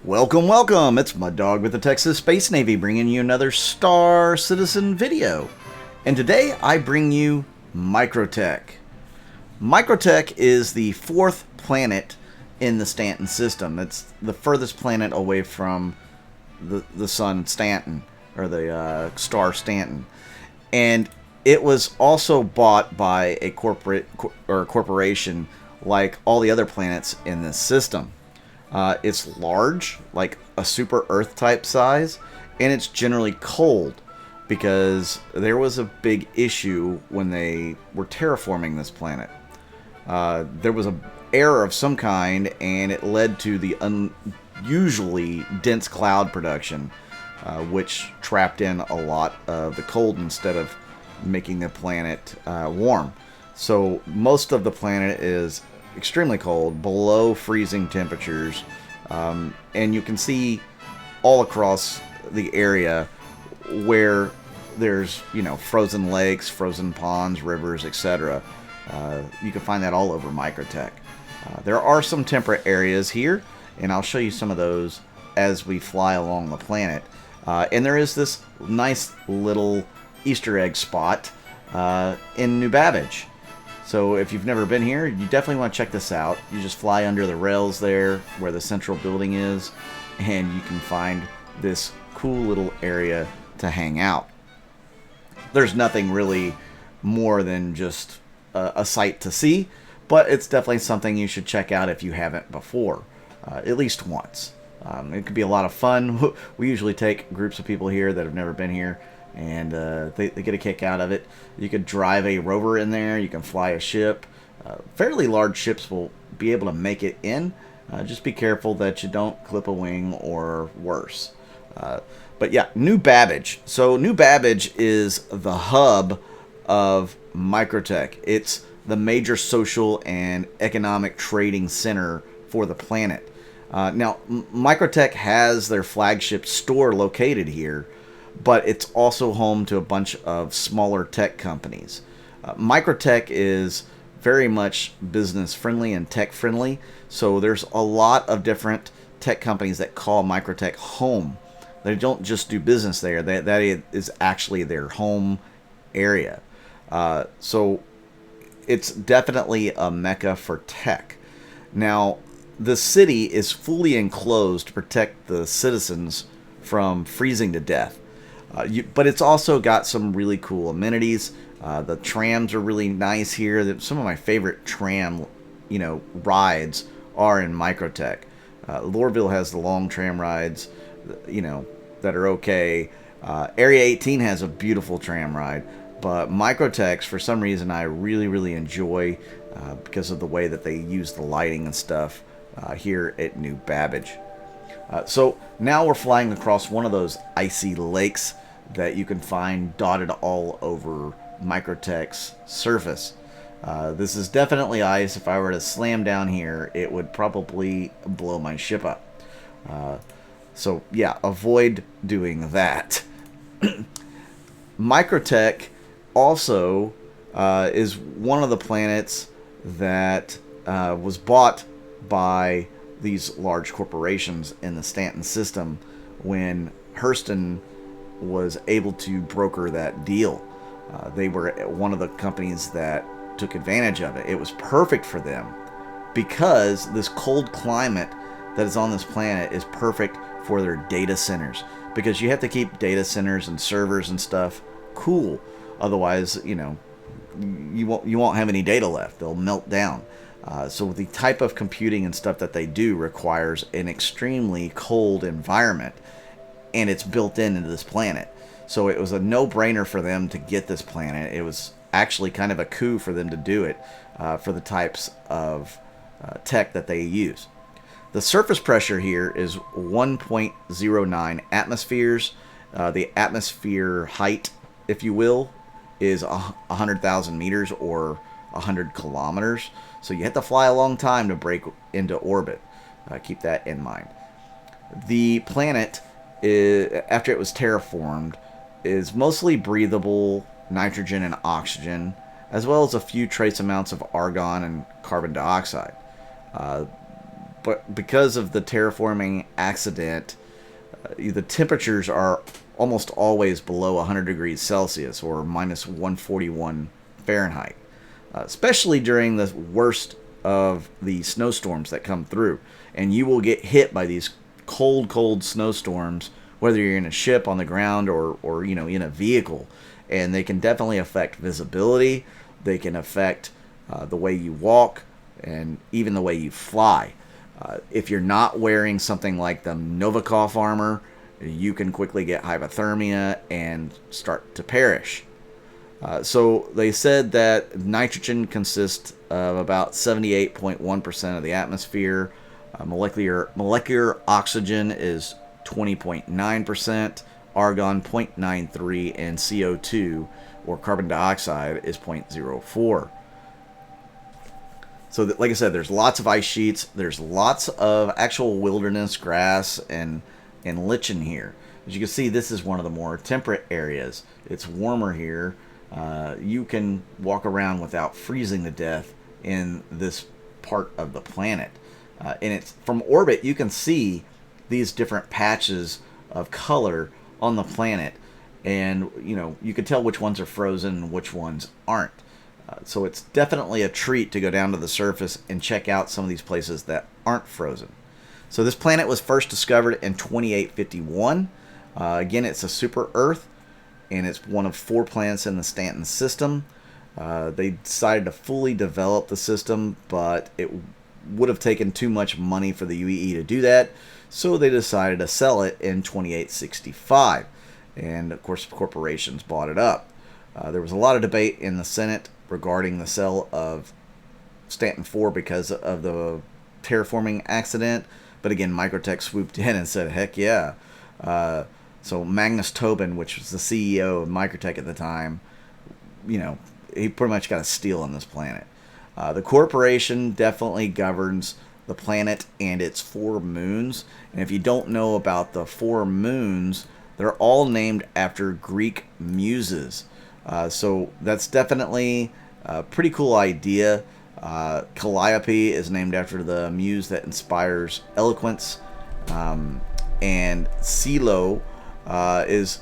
Welcome, welcome! It's Mud Dog with the TexasSpaceNavy bringing you another Star Citizen video. And today I bring you Microtech. Microtech is the fourth planet in the Stanton system. It's the furthest planet away from the sun, Stanton, or the star Stanton. And it was also bought by a corporation like all the other planets in this system. It's large, like a super Earth type size, and it's generally cold because there was a big issue when they were terraforming this planet. There was an error of some kind, and it led to the unusually dense cloud production, which trapped in a lot of the cold instead of making the planet warm. So most of the planet is extremely cold, below freezing temperatures, and you can see all across the area where there's, frozen lakes, frozen ponds, rivers, etc. You can find that all over Microtech. There are some temperate areas here, and I'll show you some of those as we fly along the planet. And there is this nice little Easter egg spot in New Babbage. So if you've never been here, you definitely want to check this out. You just fly under the rails there where the central building is, and you can find this cool little area to hang out. There's nothing really more than just a sight to see, but it's definitely something you should check out if you haven't before, at least once. It could be a lot of fun. We usually take groups of people here that have never been here, and they get a kick out of it. You could drive a rover in there. You can fly a ship. Fairly large ships will be able to make it in. Just be careful that you don't clip a wing or worse. But yeah, New Babbage. So New Babbage is the hub of Microtech. It's the major social and economic trading center for the planet. Now, Microtech has their flagship store located here, but it's also home to a bunch of smaller tech companies. Microtech is very much business friendly and tech friendly, so there's a lot of different tech companies that call Microtech home. They don't just do business there, that is actually their home area. So it's definitely a mecca for tech. Now, the city is fully enclosed to protect the citizens from freezing to death. But it's also got some really cool amenities. The trams are really nice here. Some of my favorite tram, rides are in Microtech. Lorville has the long tram rides, that are okay. Area 18 has a beautiful tram ride, but Microtech's, for some reason, I really, really enjoy because of the way that they use the lighting and stuff here at New Babbage. So now we're flying across one of those icy lakes that you can find dotted all over Microtech's surface. This is definitely ice. If I were to slam down here, it would probably blow my ship up. So yeah, avoid doing that. Microtech also is one of the planets that was bought by these large corporations in the Stanton system when Hurston was able to broker that deal. They were one of the companies that took advantage of it. It was perfect for them because this cold climate that is on this planet is perfect for their data centers, because you have to keep data centers and servers and stuff cool. Otherwise, you won't have any data left. They'll melt down. So the type of computing and stuff that they do requires an extremely cold environment, and it's built into this planet. So it was a no-brainer for them to get this planet. It was actually kind of a coup for them to do it for the types of tech that they use. The surface pressure here is 1.09 atmospheres. The atmosphere height, if you will, is 100,000 meters or 100 kilometers. So you have to fly a long time to break into orbit. Keep that in mind. The planet, after it was terraformed, is mostly breathable nitrogen and oxygen, as well as a few trace amounts of argon and carbon dioxide. but because of the terraforming accident, the temperatures are almost always below 100 degrees Celsius or minus 141 Fahrenheit, especially during the worst of the snowstorms that come through. And you will get hit by these cold snowstorms, whether you're in a ship, on the ground, or in a vehicle. And they can definitely affect visibility. They can affect the way you walk and even the way you fly. If you're not wearing something like the Novikov armor, you can quickly get hypothermia and start to perish. So they said that nitrogen consists of about 78.1% of the atmosphere. Molecular oxygen is 20.9%, argon 0.93%, and CO2, or carbon dioxide, is 0.04%. So, like I said, there's lots of ice sheets. There's lots of actual wilderness grass and lichen here. As you can see, this is one of the more temperate areas. It's warmer here. You can walk around without freezing to death in this part of the planet. And it's from orbit, you can see these different patches of color on the planet, and you can tell which ones are frozen and which ones aren't. So it's definitely a treat to go down to the surface and check out some of these places that aren't frozen. So this planet was first discovered in 2851. Again, it's a super Earth, and it's one of 4 planets in the Stanton system. They decided to fully develop the system, but it would have taken too much money for the UEE to do that, so they decided to sell it in 2865. And of course, corporations bought it up. There was a lot of debate in the Senate regarding the sale of Stanton 4 because of the terraforming accident. But again, Microtech swooped in and said, heck yeah. So Magnus Tobin, which was the CEO of Microtech at the time, he pretty much got a steal on this planet. The corporation definitely governs the planet and its 4 moons. And if you don't know about the 4 moons, they're all named after Greek muses. So that's definitely a pretty cool idea. Calliope is named after the muse that inspires eloquence. And Silo is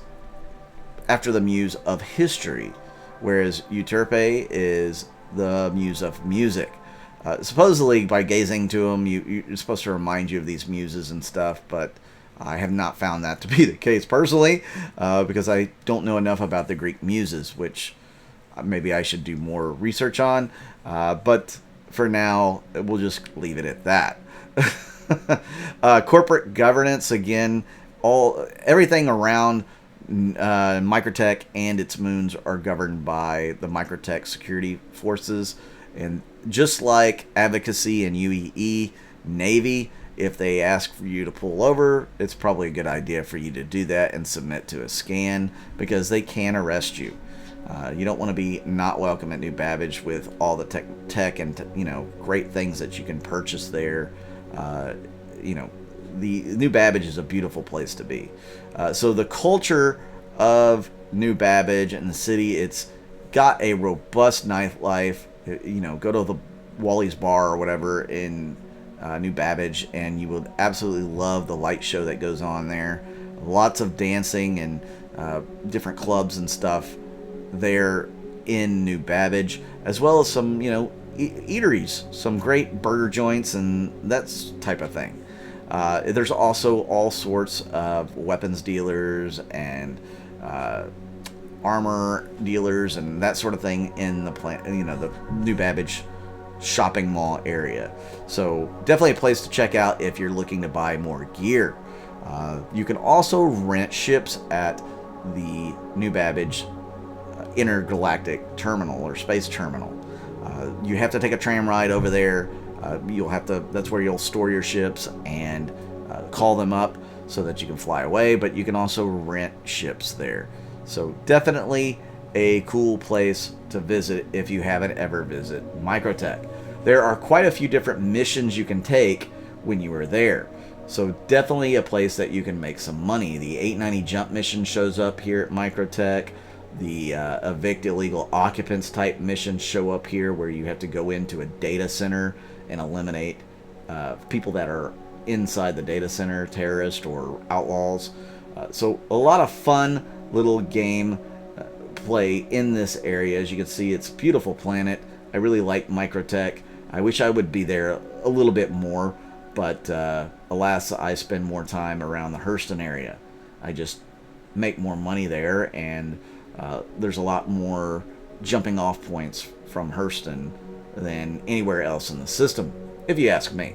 after the muse of history, whereas Euterpe is the muse of music. Supposedly, by gazing to them, you're supposed to remind you of these muses and stuff, but I have not found that to be the case personally, because I don't know enough about the Greek muses, which maybe I should do more research on. But for now, we'll just leave it at that. Corporate governance, again, everything around Microtech and its moons are governed by the Microtech security forces. And just like advocacy and UEE, Navy, if they ask for you to pull over, it's probably a good idea for you to do that and submit to a scan, because they can arrest you. You don't want to be not welcome at New Babbage with all the tech and great things that you can purchase there. The New Babbage is a beautiful place to be. So the culture of New Babbage and the city, it's got a robust nightlife. Go to the Wally's Bar or whatever in New Babbage, and you will absolutely love the light show that goes on there. Lots of dancing and different clubs and stuff there in New Babbage, as well as some eateries, some great burger joints and that type of thing. There's also all sorts of weapons dealers and armor dealers and that sort of thing in the the New Babbage shopping mall area. So definitely a place to check out if you're looking to buy more gear. You can also rent ships at the New Babbage intergalactic terminal or space terminal. You have to take a tram ride over there. That's where you'll store your ships and call them up so that you can fly away, but you can also rent ships there. So definitely a cool place to visit if you haven't ever visited Microtech. There are quite a few different missions you can take when you are there. So definitely a place that you can make some money. The 890 jump mission shows up here at Microtech. The evict illegal occupants type missions show up here, where you have to go into a data center and eliminate people that are inside the data center, terrorists or outlaws. So a lot of fun little game play in this area. As you can see, it's a beautiful planet. I really like Microtech. I wish I would be there a little bit more, but alas, I spend more time around the Hurston area. I just make more money there, and there's a lot more jumping off points from Hurston than anywhere else in the system, if you ask me.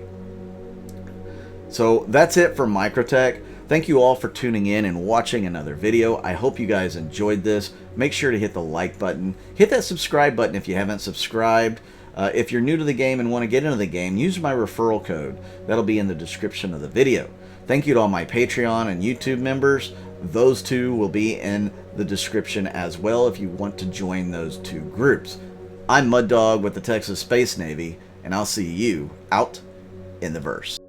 So that's it for Microtech. Thank you all for tuning in and watching another video. I hope you guys enjoyed this. Make sure to hit the like button. Hit that subscribe button if you haven't subscribed. If you're new to the game and want to get into the game, use my referral code. That'll be in the description of the video. Thank you to all my Patreon and YouTube members. Those two will be in the description as well if you want to join those two groups. I'm Mud Dog with the Texas Space Navy, and I'll see you out in the verse.